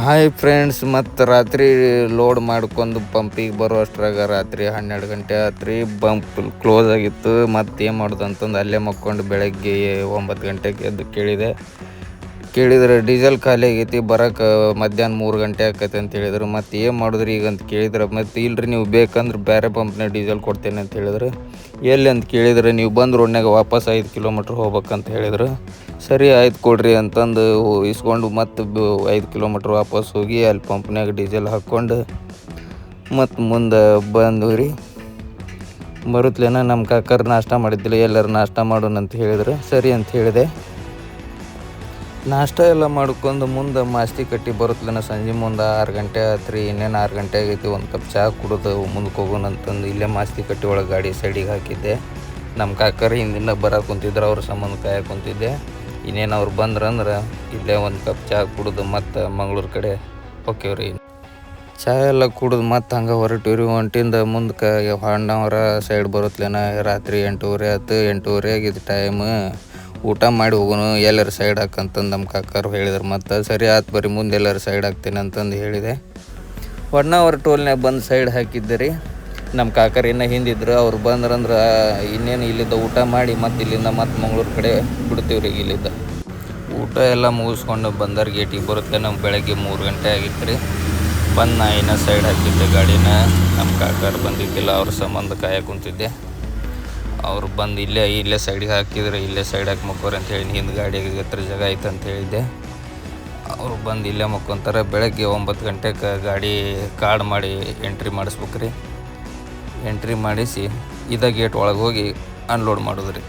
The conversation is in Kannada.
ಹಾಯ್ ಫ್ರೆಂಡ್ಸ್, ಮತ್ತು ರಾತ್ರಿ ಲೋಡ್ ಮಾಡ್ಕೊಂಡು ಪಂಪಿಗೆ ಬರೋ ಅಷ್ಟ್ರಾಗ ರಾತ್ರಿ 12 ಗಂಟೆ ಆಯ್ತು ರೀ. ಬಂಪ್ ಕ್ಲೋಸ್ ಆಗಿತ್ತು. ಮತ್ತು ಏನು ಮಾಡೋದು ಅಂತಂದು ಅಲ್ಲೇ ಮಕ್ಕೊಂಡು ಬೆಳಗ್ಗೆ 9 ಗಂಟೆಗೆ ಎದ್ದು ಕೇಳಿದ್ರೆ ಡೀಸೆಲ್ ಖಾಲಿ ಆಗೈತಿ, ಬರೋಕೆ ಮಧ್ಯಾಹ್ನ 3 ಗಂಟೆ ಆಕೈತೆ ಅಂತ ಹೇಳಿದ್ರು. ಮತ್ತು ಏನು ಮಾಡಿದ್ರಿ ಈಗ ಅಂತ ಕೇಳಿದ್ರೆ, ಮತ್ತು ಇಲ್ರಿ ನೀವು ಬೇಕಂದ್ರೆ ಬೇರೆ ಪಂಪ್ನಾಗ ಡೀಸೆಲ್ ಕೊಡ್ತೇನೆ ಅಂತ ಹೇಳಿದ್ರು. ಎಲ್ಲಿ ಅಂತ ಕೇಳಿದ್ರೆ, ನೀವು ಬಂದು ರೋಡ್ನಾಗ ವಾಪಸ್ 5 ಕಿಲೋಮೀಟ್ರ್ ಹೋಗ್ಬೇಕಂತ ಹೇಳಿದ್ರು. ಸರಿ ಆಯ್ತು ಕೊಡ್ರಿ ಅಂತಂದು ಇಸ್ಕೊಂಡು ಮತ್ತು 5 ಕಿಲೋಮೀಟ್ರ್ ವಾಪಸ್ ಹೋಗಿ ಅಲ್ಲಿ ಪಂಪ್ನಾಗ ಡೀಸೆಲ್ ಹಾಕ್ಕೊಂಡು ಮತ್ತು ಮುಂದೆ ಬಂದ್ವಿ ರೀ. ಬರುತ್ತಲೇನ ನಮ್ಮ ಕಾಕರು ನಾಷ್ಟ ಮಾಡಿದ್ದಿಲ್ಲ, ಎಲ್ಲರೂ ನಾಷ್ಟ ಮಾಡೋಣ ಅಂತ ಹೇಳಿದ್ರು. ಸರಿ ಅಂತ ಹೇಳಿದೆ. ನಾಷ್ಟ ಎಲ್ಲ ಮಾಡ್ಕೊಂಡು ಮುಂದೆ ಮಾಸ್ತಿ ಕಟ್ಟಿ ಬರುತ್ತಲೇನ ಸಂಜೆ ಮುಂದೆ 6 ಗಂಟೆ ಆಯ್ತು ರೀ. ಇನ್ನೇನು 6 ಗಂಟೆ ಆಗೈತಿ. ಒಂದು ಕಪ್ ಚಹಾ ಕುಡಿದು ಮುಂದಕ್ಕೆ ಹೋಗೋಣ ಅಂತಂದು ಇಲ್ಲೇ ಮಾಸ್ತಿ ಕಟ್ಟಿ ಒಳಗೆ ಗಾಡಿ ಸೈಡಿಗೆ ಹಾಕಿದ್ದೆ. ನಮ್ಮ ಕಾಕರು ಹಿಂದಿಂದ ಬರೋಕೆ ಕುಂತಿದ್ರು, ಅವ್ರ ಸಂಬಂಧ ಕಾಯಕ್ಕೆ ಕುಂತಿದ್ದೆ. ಇನ್ನೇನು ಅವ್ರು ಬಂದ್ರಂದ್ರೆ ಇಲ್ಲೇ ಒಂದು ಕಪ್ ಚಹಾ ಕುಡಿದು ಮತ್ತು ಮಂಗ್ಳೂರು ಕಡೆ ಹೋಗ್ತೀವ್ರಿ. ಚಹಾ ಎಲ್ಲ ಕುಡಿದು ಮತ್ತು ಹಂಗೆ ಹೊರಟಿವ್ರಿ. ಹೊಂಟಿಂದ ಮುಂದಕ್ಕೆ ಹೊಂಡವರ ಸೈಡ್ ಬರುತ್ತಲೇನ ರಾತ್ರಿ 8:30 ಆಯ್ತು. 8:30 ಆಗಿದ್ದು ಟೈಮ್. ಊಟ ಮಾಡಿ ಹೋಗೋನು, ಎಲ್ಲರೂ ಸೈಡ್ ಹಾಕಂತಂದು ನಮ್ಮ ಕಾಕರು ಹೇಳಿದ್ರು. ಮತ್ತು ಸರಿ ಆಯ್ತು ಬರ್ರಿ ಮುಂದೆ ಎಲ್ಲರೂ ಸೈಡ್ ಹಾಕ್ತೇನೆ ಅಂತಂದು ಹೇಳಿದೆ. ಹೊನ್ನಾವರ ಟೋಲ್ನಾಗ ಬಂದು ಸೈಡ್ ಹಾಕಿದ್ದೆ ರೀ. ನಮ್ಮ ಕಾಕರು ಇನ್ನೂ ಹಿಂದಿದ್ರು. ಅವ್ರು ಬಂದ್ರಂದ್ರೆ ಇನ್ನೇನು ಇಲ್ಲಿದ್ದ ಊಟ ಮಾಡಿ ಮತ್ತು ಇಲ್ಲಿಂದ ಮತ್ತು ಮಂಗ್ಳೂರು ಕಡೆ ಬಿಡ್ತೀವ್ರಿ. ಇಲ್ಲಿದ್ದ ಊಟ ಎಲ್ಲ ಮುಗಿಸ್ಕೊಂಡು ಬಂದರ್ ಗೇಟಿಗೆ ಬರುತ್ತೆ. ನಮ್ಮ ಬೆಳಗ್ಗೆ 3 ಗಂಟೆ ಆಗಿತ್ತು ರೀ. ಬಂದು ನಾ ಇನ್ನೂ ಸೈಡ್ ಹಾಕಿದ್ದೆ ಗಾಡಿನ. ನಮ್ಮ ಕಾಕರು ಬಂದಿದ್ದಿಲ್ಲ, ಅವ್ರ ಸಂಬಂಧ ಕಾಯಕ್ಕೆ ಕುಂತಿದ್ದೆ. ಅವ್ರು ಬಂದು ಇಲ್ಲೇ ಸೈಡಿಗೆ ಹಾಕಿದ್ರೆ ಇಲ್ಲೇ ಸೈಡ್ ಹಾಕಿ ಮಕ್ಕೋರಿ ಅಂತೇಳಿ ಹಿಂದೆ ಗಾಡಿಗೆ ಹತ್ರ ಜಾಗ ಐತೆ ಅಂತ ಹೇಳಿದ್ದೆ. ಅವರು ಬಂದು ಇಲ್ಲೇ ಮಕ್ಕೊಂತಾರೆ. ಬೆಳಗ್ಗೆ 9 ಗಂಟೆಗೆ ಗಾಡಿ ಕಾರ್ಡ್ ಮಾಡಿ ಎಂಟ್ರಿ ಮಾಡಿಸ್ಬೇಕ್ರಿ. ಎಂಟ್ರಿ ಮಾಡಿಸಿ ಗೇಟ್ ಒಳಗೆ ಹೋಗಿ ಅನ್ಲೋಡ್ ಮಾಡೋದು ರೀ.